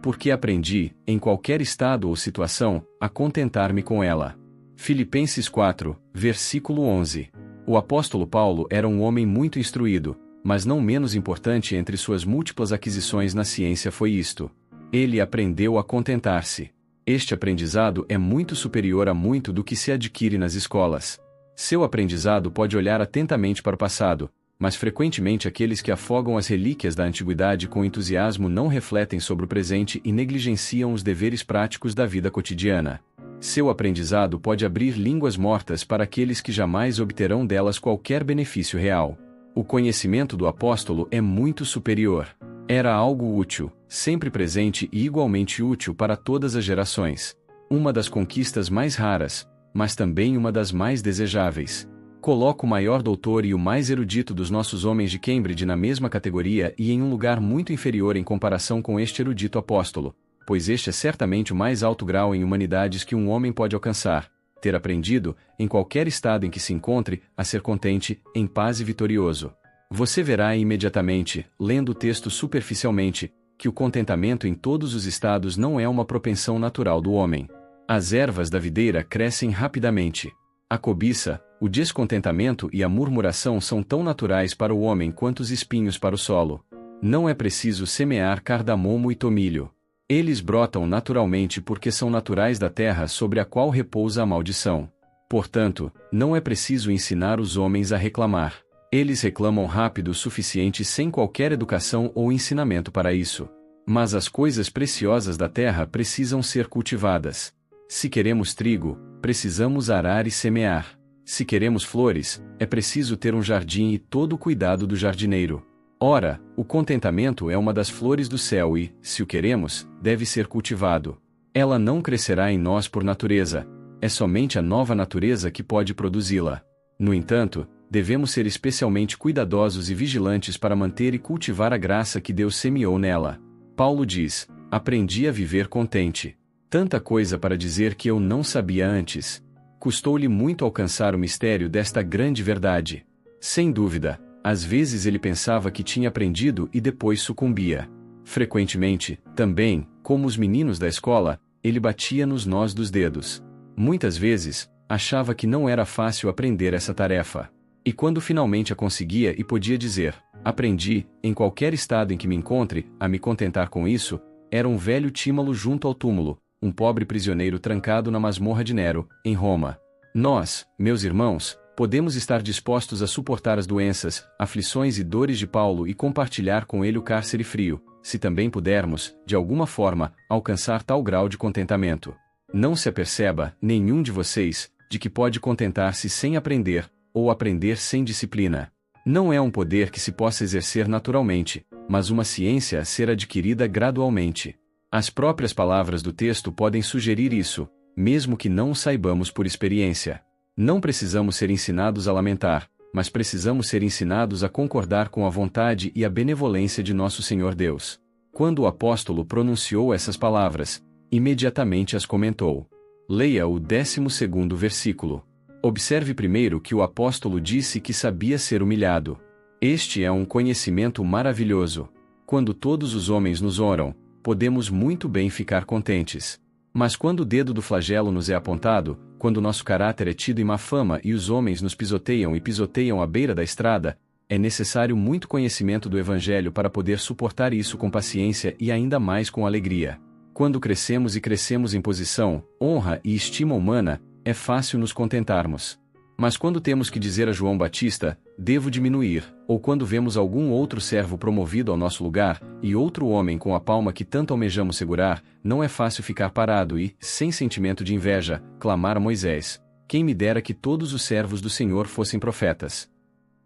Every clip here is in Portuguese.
porque aprendi, em qualquer estado ou situação, a contentar-me com ela. Filipenses 4, versículo 11. O apóstolo Paulo era um homem muito instruído, mas não menos importante entre suas múltiplas aquisições na ciência foi isto: ele aprendeu a contentar-se. Este aprendizado é muito superior a muito do que se adquire nas escolas. Seu aprendizado pode olhar atentamente para o passado, mas frequentemente aqueles que afogam as relíquias da antiguidade com entusiasmo não refletem sobre o presente e negligenciam os deveres práticos da vida cotidiana. Seu aprendizado pode abrir línguas mortas para aqueles que jamais obterão delas qualquer benefício real. O conhecimento do apóstolo é muito superior. Era algo útil, sempre presente e igualmente útil para todas as gerações. Uma das conquistas mais raras, mas também uma das mais desejáveis. Coloco o maior doutor e o mais erudito dos nossos homens de Cambridge na mesma categoria e em um lugar muito inferior em comparação com este erudito apóstolo, pois este é certamente o mais alto grau em humanidades que um homem pode alcançar: ter aprendido, em qualquer estado em que se encontre, a ser contente, em paz e vitorioso. Você verá imediatamente, lendo o texto superficialmente, que o contentamento em todos os estados não é uma propensão natural do homem. As ervas da videira crescem rapidamente. A cobiça, o descontentamento e a murmuração são tão naturais para o homem quanto os espinhos para o solo. Não é preciso semear cardamomo e tomilho. Eles brotam naturalmente porque são naturais da terra sobre a qual repousa a maldição. Portanto, não é preciso ensinar os homens a reclamar. Eles reclamam rápido o suficiente sem qualquer educação ou ensinamento para isso. Mas as coisas preciosas da terra precisam ser cultivadas. Se queremos trigo, precisamos arar e semear. Se queremos flores, é preciso ter um jardim e todo o cuidado do jardineiro. Ora, o contentamento é uma das flores do céu e, se o queremos, deve ser cultivado. Ela não crescerá em nós por natureza. É somente a nova natureza que pode produzi-la. No entanto, devemos ser especialmente cuidadosos e vigilantes para manter e cultivar a graça que Deus semeou nela. Paulo diz: aprendi a viver contente. Tanta coisa para dizer que eu não sabia antes. Custou-lhe muito alcançar o mistério desta grande verdade. Sem dúvida, às vezes ele pensava que tinha aprendido e depois sucumbia. Frequentemente, também, como os meninos da escola, ele batia nos nós dos dedos. Muitas vezes, achava que não era fácil aprender essa tarefa. E quando finalmente a conseguia e podia dizer: aprendi, em qualquer estado em que me encontre, a me contentar com isso, era um velho Tímalo junto ao túmulo, um pobre prisioneiro trancado na masmorra de Nero, em Roma. Nós, meus irmãos, podemos estar dispostos a suportar as doenças, aflições e dores de Paulo e compartilhar com ele o cárcere frio, se também pudermos, de alguma forma, alcançar tal grau de contentamento. Não se aperceba, nenhum de vocês, de que pode contentar-se sem aprender, ou aprender sem disciplina. Não é um poder que se possa exercer naturalmente, mas uma ciência a ser adquirida gradualmente. As próprias palavras do texto podem sugerir isso, mesmo que não o saibamos por experiência. Não precisamos ser ensinados a lamentar, mas precisamos ser ensinados a concordar com a vontade e a benevolência de nosso Senhor Deus. Quando o apóstolo pronunciou essas palavras, imediatamente as comentou. Leia o 12º versículo. Observe primeiro que o apóstolo disse que sabia ser humilhado. Este é um conhecimento maravilhoso. Quando todos os homens nos honram, podemos muito bem ficar contentes. Mas quando o dedo do flagelo nos é apontado, quando nosso caráter é tido em má fama e os homens nos pisoteiam e pisoteiam à beira da estrada, é necessário muito conhecimento do Evangelho para poder suportar isso com paciência e ainda mais com alegria. Quando crescemos e crescemos em posição, honra e estima humana, é fácil nos contentarmos. Mas quando temos que dizer a João Batista, devo diminuir, ou quando vemos algum outro servo promovido ao nosso lugar, e outro homem com a palma que tanto almejamos segurar, não é fácil ficar parado e, sem sentimento de inveja, clamar a Moisés: quem me dera que todos os servos do Senhor fossem profetas.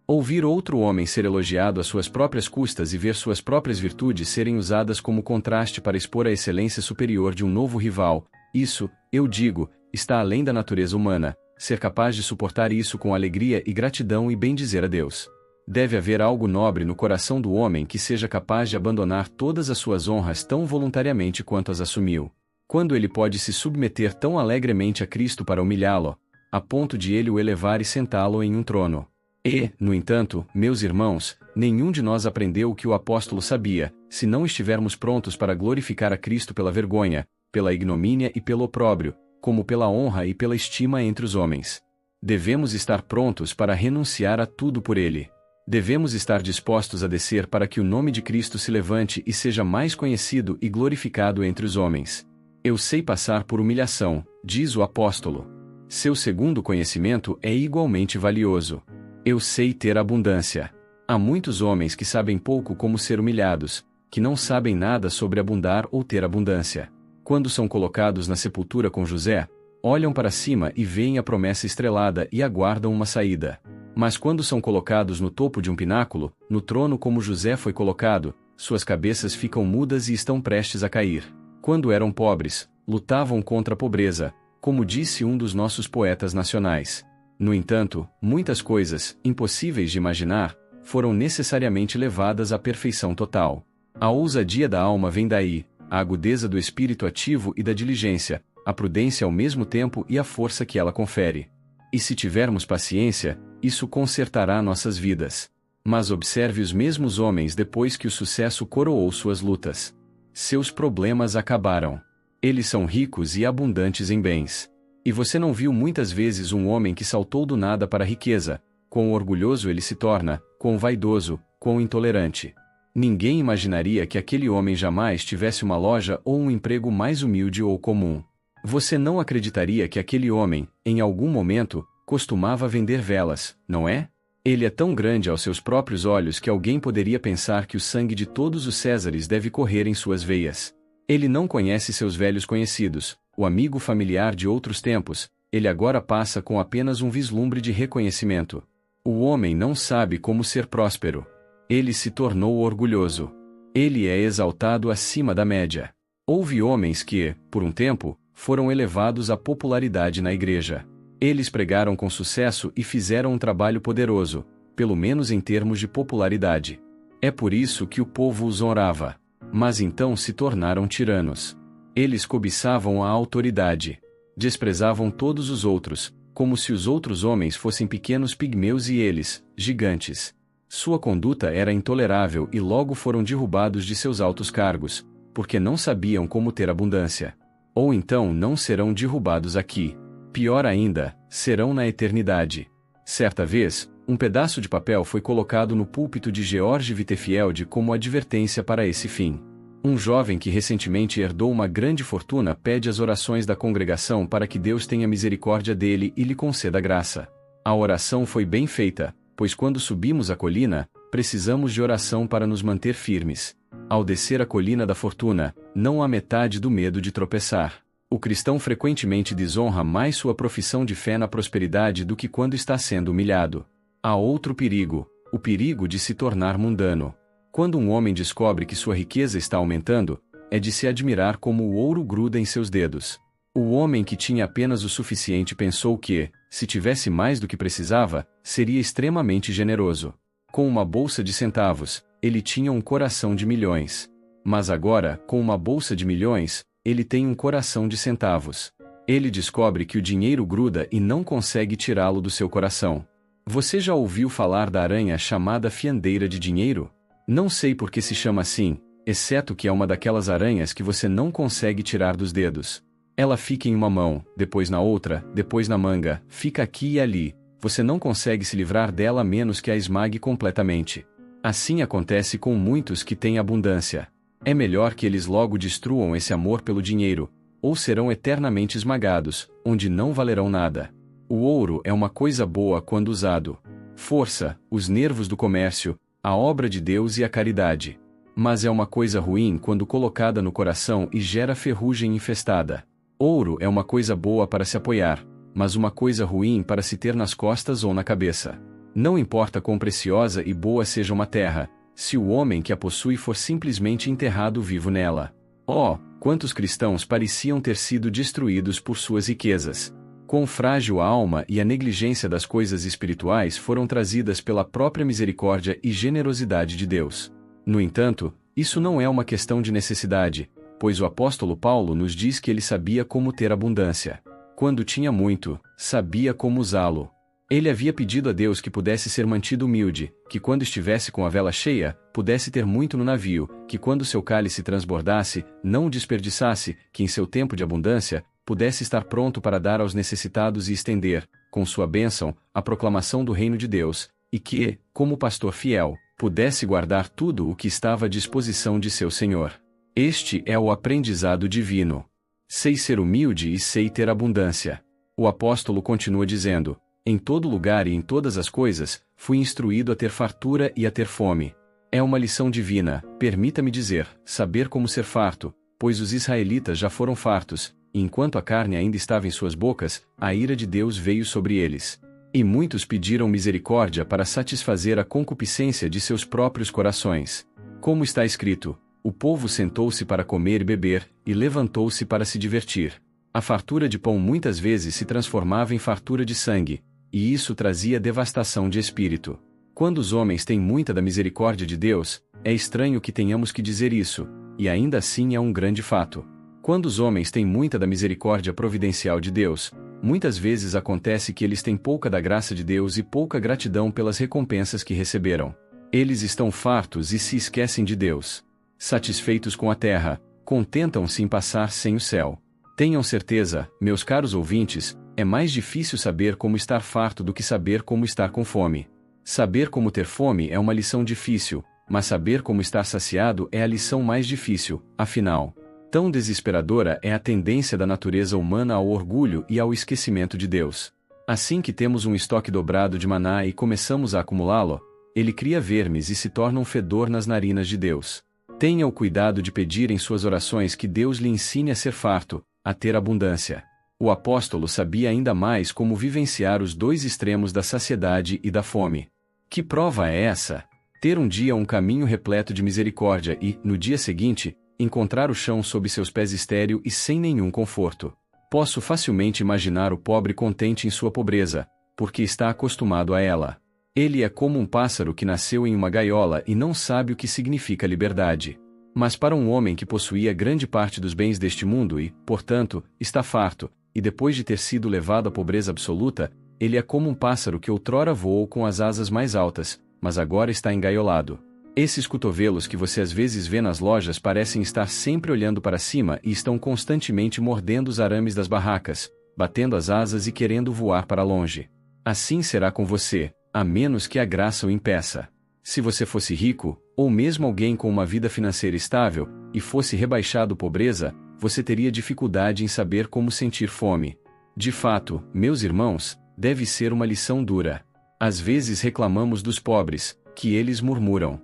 Ouvir outro homem ser elogiado às suas próprias custas e ver suas próprias virtudes serem usadas como contraste para expor a excelência superior de um novo rival, isso, eu digo, está além da natureza humana. Ser capaz de suportar isso com alegria e gratidão e bendizer a Deus. Deve haver algo nobre no coração do homem que seja capaz de abandonar todas as suas honras tão voluntariamente quanto as assumiu. Quando ele pode se submeter tão alegremente a Cristo para humilhá-lo, a ponto de ele o elevar e sentá-lo em um trono. E, no entanto, meus irmãos, nenhum de nós aprendeu o que o apóstolo sabia, se não estivermos prontos para glorificar a Cristo pela vergonha, pela ignomínia e pelo opróbrio, como pela honra e pela estima entre os homens. Devemos estar prontos para renunciar a tudo por ele. Devemos estar dispostos a descer para que o nome de Cristo se levante e seja mais conhecido e glorificado entre os homens. Eu sei passar por humilhação, diz o apóstolo. Seu segundo conhecimento é igualmente valioso. Eu sei ter abundância. Há muitos homens que sabem pouco como ser humilhados, que não sabem nada sobre abundar ou ter abundância. Quando são colocados na sepultura com José, olham para cima e veem a promessa estrelada e aguardam uma saída. Mas quando são colocados no topo de um pináculo, no trono como José foi colocado, suas cabeças ficam mudas e estão prestes a cair. Quando eram pobres, lutavam contra a pobreza, como disse um dos nossos poetas nacionais. No entanto, muitas coisas, impossíveis de imaginar, foram necessariamente levadas à perfeição total. A ousadia da alma vem daí, a agudeza do espírito ativo e da diligência, a prudência ao mesmo tempo e a força que ela confere. E se tivermos paciência, isso consertará nossas vidas. Mas observe os mesmos homens depois que o sucesso coroou suas lutas. Seus problemas acabaram. Eles são ricos e abundantes em bens. E você não viu muitas vezes um homem que saltou do nada para a riqueza, quão orgulhoso ele se torna, quão vaidoso, quão intolerante. Ninguém imaginaria que aquele homem jamais tivesse uma loja ou um emprego mais humilde ou comum. Você não acreditaria que aquele homem, em algum momento, costumava vender velas, não é? Ele é tão grande aos seus próprios olhos que alguém poderia pensar que o sangue de todos os Césares deve correr em suas veias. Ele não conhece seus velhos conhecidos, o amigo familiar de outros tempos, ele agora passa com apenas um vislumbre de reconhecimento. O homem não sabe como ser próspero. Ele se tornou orgulhoso. Ele é exaltado acima da média. Houve homens que, por um tempo, foram elevados à popularidade na igreja. Eles pregaram com sucesso e fizeram um trabalho poderoso, pelo menos em termos de popularidade. É por isso que o povo os honrava. Mas então se tornaram tiranos. Eles cobiçavam a autoridade. Desprezavam todos os outros, como se os outros homens fossem pequenos pigmeus e eles, gigantes. Sua conduta era intolerável e logo foram derrubados de seus altos cargos, porque não sabiam como ter abundância. Ou então não serão derrubados aqui. Pior ainda, serão na eternidade. Certa vez, um pedaço de papel foi colocado no púlpito de George Whitefield como advertência para esse fim. Um jovem que recentemente herdou uma grande fortuna pede as orações da congregação para que Deus tenha misericórdia dele e lhe conceda graça. A oração foi bem feita, pois quando subimos a colina, precisamos de oração para nos manter firmes. Ao descer a colina da fortuna, não há metade do medo de tropeçar. O cristão frequentemente desonra mais sua profissão de fé na prosperidade do que quando está sendo humilhado. Há outro perigo, o perigo de se tornar mundano. Quando um homem descobre que sua riqueza está aumentando, é de se admirar como o ouro gruda em seus dedos. O homem que tinha apenas o suficiente pensou que, se tivesse mais do que precisava, seria extremamente generoso. Com uma bolsa de centavos, ele tinha um coração de milhões. Mas agora, com uma bolsa de milhões, ele tem um coração de centavos. Ele descobre que o dinheiro gruda e não consegue tirá-lo do seu coração. Você já ouviu falar da aranha chamada fiandeira de dinheiro? Não sei por que se chama assim, exceto que é uma daquelas aranhas que você não consegue tirar dos dedos. Ela fica em uma mão, depois na outra, depois na manga, fica aqui e ali. Você não consegue se livrar dela a menos que a esmague completamente. Assim acontece com muitos que têm abundância. É melhor que eles logo destruam esse amor pelo dinheiro, ou serão eternamente esmagados, onde não valerão nada. O ouro é uma coisa boa quando usado. Força, os nervos do comércio, a obra de Deus e a caridade. Mas é uma coisa ruim quando colocada no coração e gera ferrugem infestada. Ouro é uma coisa boa para se apoiar, mas uma coisa ruim para se ter nas costas ou na cabeça. Não importa quão preciosa e boa seja uma terra, se o homem que a possui for simplesmente enterrado vivo nela. Oh, quantos cristãos pareciam ter sido destruídos por suas riquezas! Quão frágil a alma e a negligência das coisas espirituais foram trazidas pela própria misericórdia e generosidade de Deus. No entanto, isso não é uma questão de necessidade, pois o apóstolo Paulo nos diz que ele sabia como ter abundância. Quando tinha muito, sabia como usá-lo. Ele havia pedido a Deus que pudesse ser mantido humilde, que quando estivesse com a vela cheia, pudesse ter muito no navio, que quando seu cálice transbordasse, não o desperdiçasse, que em seu tempo de abundância, pudesse estar pronto para dar aos necessitados e estender, com sua bênção, a proclamação do reino de Deus, e que, como pastor fiel, pudesse guardar tudo o que estava à disposição de seu Senhor. Este é o aprendizado divino. Sei ser humilde e sei ter abundância. O apóstolo continua dizendo: em todo lugar e em todas as coisas, fui instruído a ter fartura e a ter fome. É uma lição divina, permita-me dizer, saber como ser farto, pois os israelitas já foram fartos, e enquanto a carne ainda estava em suas bocas, a ira de Deus veio sobre eles. E muitos pediram misericórdia para satisfazer a concupiscência de seus próprios corações. Como está escrito: o povo sentou-se para comer e beber, e levantou-se para se divertir. A fartura de pão muitas vezes se transformava em fartura de sangue, e isso trazia devastação de espírito. Quando os homens têm muita da misericórdia de Deus, é estranho que tenhamos que dizer isso, e ainda assim é um grande fato. Quando os homens têm muita da misericórdia providencial de Deus, muitas vezes acontece que eles têm pouca da graça de Deus e pouca gratidão pelas recompensas que receberam. Eles estão fartos e se esquecem de Deus. Satisfeitos com a terra, contentam-se em passar sem o céu. Tenham certeza, meus caros ouvintes, é mais difícil saber como estar farto do que saber como estar com fome. Saber como ter fome é uma lição difícil, mas saber como estar saciado é a lição mais difícil, afinal. Tão desesperadora é a tendência da natureza humana ao orgulho e ao esquecimento de Deus. Assim que temos um estoque dobrado de maná e começamos a acumulá-lo, ele cria vermes e se torna um fedor nas narinas de Deus. Tenha o cuidado de pedir em suas orações que Deus lhe ensine a ser farto, a ter abundância. O apóstolo sabia ainda mais como vivenciar os dois extremos da saciedade e da fome. Que prova é essa? Ter um dia um caminho repleto de misericórdia e, no dia seguinte, encontrar o chão sob seus pés estéril e sem nenhum conforto. Posso facilmente imaginar o pobre contente em sua pobreza, porque está acostumado a ela. Ele é como um pássaro que nasceu em uma gaiola e não sabe o que significa liberdade. Mas para um homem que possuía grande parte dos bens deste mundo e, portanto, está farto, e depois de ter sido levado à pobreza absoluta, ele é como um pássaro que outrora voou com as asas mais altas, mas agora está engaiolado. Esses cotovelos que você às vezes vê nas lojas parecem estar sempre olhando para cima e estão constantemente mordendo os arames das barracas, batendo as asas e querendo voar para longe. Assim será com você, a menos que a graça o impeça. Se você fosse rico, ou mesmo alguém com uma vida financeira estável, e fosse rebaixado à pobreza, você teria dificuldade em saber como sentir fome. De fato, meus irmãos, deve ser uma lição dura. Às vezes reclamamos dos pobres, que eles murmuram.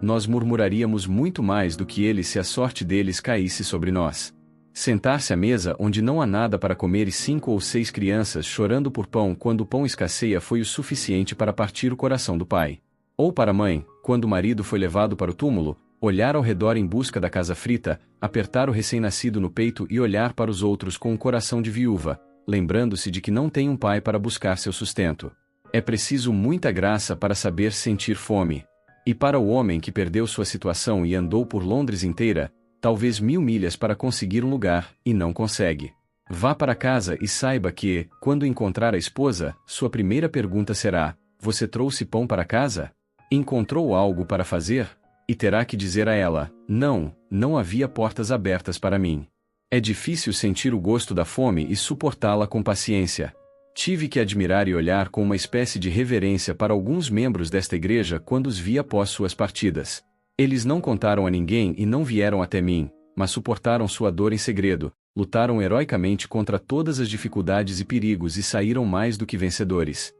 Nós murmuraríamos muito mais do que eles se a sorte deles caísse sobre nós. Sentar-se à mesa onde não há nada para comer e 5 ou 6 crianças chorando por pão quando o pão escasseia foi o suficiente para partir o coração do pai. Ou para a mãe, quando o marido foi levado para o túmulo, olhar ao redor em busca da casa frita, apertar o recém-nascido no peito e olhar para os outros com um coração de viúva, lembrando-se de que não tem um pai para buscar seu sustento. É preciso muita graça para saber sentir fome. E para o homem que perdeu sua situação e andou por Londres inteira, talvez 1000 milhas para conseguir um lugar, e não consegue. Vá para casa e saiba que, quando encontrar a esposa, sua primeira pergunta será: você trouxe pão para casa? Encontrou algo para fazer? E terá que dizer a ela: não havia portas abertas para mim. É difícil sentir o gosto da fome e suportá-la com paciência. Tive que admirar e olhar com uma espécie de reverência para alguns membros desta igreja quando os vi após suas partidas. Eles não contaram a ninguém e não vieram até mim, mas suportaram sua dor em segredo, lutaram heroicamente contra todas as dificuldades e perigos e saíram mais do que vencedores.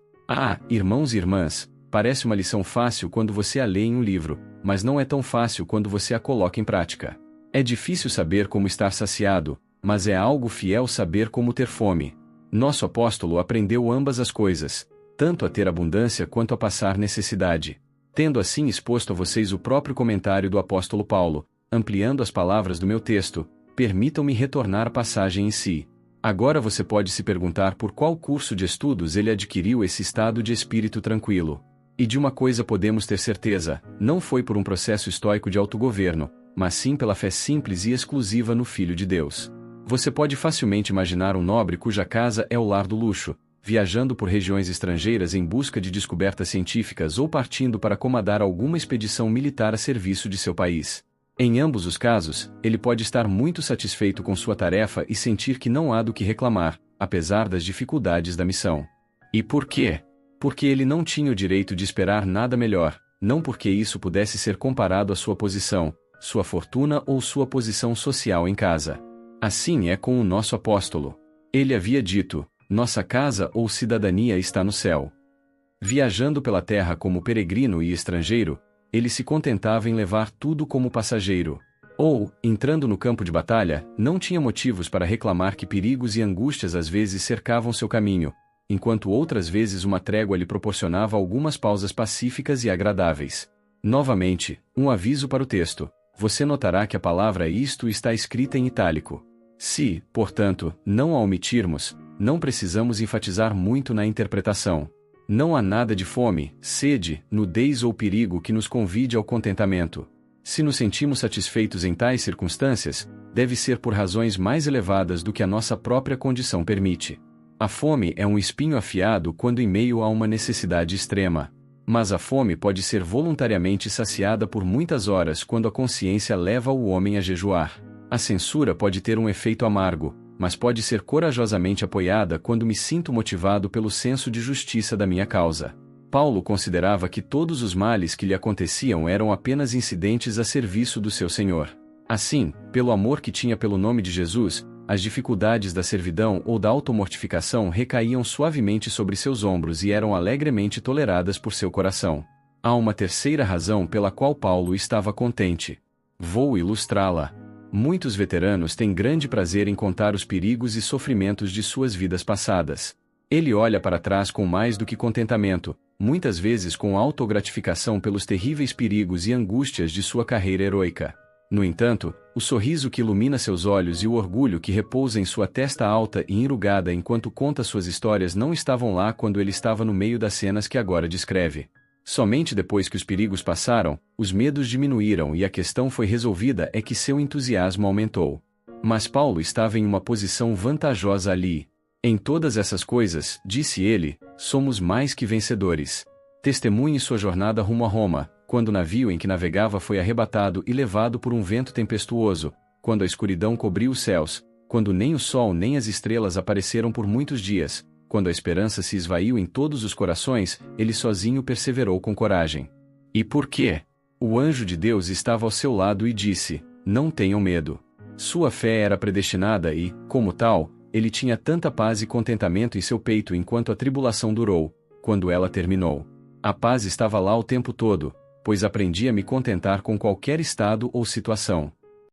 Irmãos e irmãs, parece uma lição fácil quando você a lê em um livro, mas não é tão fácil quando você a coloca em prática. É difícil saber como estar saciado, mas é algo fiel saber como ter fome. Nosso apóstolo aprendeu ambas as coisas, tanto a ter abundância quanto a passar necessidade. Tendo assim exposto a vocês o próprio comentário do apóstolo Paulo, ampliando as palavras do meu texto, permitam-me retornar à passagem em si. Agora você pode se perguntar por qual curso de estudos ele adquiriu esse estado de espírito tranquilo. E de uma coisa podemos ter certeza, não foi por um processo estoico de autogoverno, mas sim pela fé simples e exclusiva no Filho de Deus. Você pode facilmente imaginar um nobre cuja casa é o lar do luxo, viajando por regiões estrangeiras em busca de descobertas científicas ou partindo para comandar alguma expedição militar a serviço de seu país. Em ambos os casos, ele pode estar muito satisfeito com sua tarefa e sentir que não há do que reclamar, apesar das dificuldades da missão. E por quê? Porque ele não tinha o direito de esperar nada melhor, não porque isso pudesse ser comparado à sua posição, sua fortuna ou sua posição social em casa. Assim é com o nosso apóstolo. Ele havia dito: nossa casa ou cidadania está no céu. Viajando pela terra como peregrino e estrangeiro, ele se contentava em levar tudo como passageiro. Ou, entrando no campo de batalha, não tinha motivos para reclamar que perigos e angústias às vezes cercavam seu caminho, enquanto outras vezes uma trégua lhe proporcionava algumas pausas pacíficas e agradáveis. Novamente, um aviso para o texto. Você notará que a palavra isto está escrita em itálico. Se, portanto, não a omitirmos, não precisamos enfatizar muito na interpretação. Não há nada de fome, sede, nudez ou perigo que nos convide ao contentamento. Se nos sentimos satisfeitos em tais circunstâncias, deve ser por razões mais elevadas do que a nossa própria condição permite. A fome é um espinho afiado quando em meio a uma necessidade extrema. Mas a fome pode ser voluntariamente saciada por muitas horas quando a consciência leva o homem a jejuar. A censura pode ter um efeito amargo, mas pode ser corajosamente apoiada quando me sinto motivado pelo senso de justiça da minha causa. Paulo considerava que todos os males que lhe aconteciam eram apenas incidentes a serviço do seu Senhor. Assim, pelo amor que tinha pelo nome de Jesus, as dificuldades da servidão ou da automortificação recaíam suavemente sobre seus ombros e eram alegremente toleradas por seu coração. Há uma terceira razão pela qual Paulo estava contente. Vou ilustrá-la. Muitos veteranos têm grande prazer em contar os perigos e sofrimentos de suas vidas passadas. Ele olha para trás com mais do que contentamento, muitas vezes com autogratificação pelos terríveis perigos e angústias de sua carreira heroica. No entanto, o sorriso que ilumina seus olhos e o orgulho que repousa em sua testa alta e enrugada enquanto conta suas histórias não estavam lá quando ele estava no meio das cenas que agora descreve. Somente depois que os perigos passaram, os medos diminuíram e a questão foi resolvida é que seu entusiasmo aumentou. Mas Paulo estava em uma posição vantajosa ali. Em todas essas coisas, disse ele, somos mais que vencedores. Testemunhe sua jornada rumo a Roma, quando o navio em que navegava foi arrebatado e levado por um vento tempestuoso, quando a escuridão cobriu os céus, quando nem o sol nem as estrelas apareceram por muitos dias, quando a esperança se esvaiu em todos os corações, ele sozinho perseverou com coragem. E por quê? O anjo de Deus estava ao seu lado e disse: não tenham medo. Sua fé era predestinada e, como tal, ele tinha tanta paz e contentamento em seu peito enquanto a tribulação durou. Quando ela terminou, a paz estava lá o tempo todo, pois aprendi a me contentar com qualquer estado ou situação.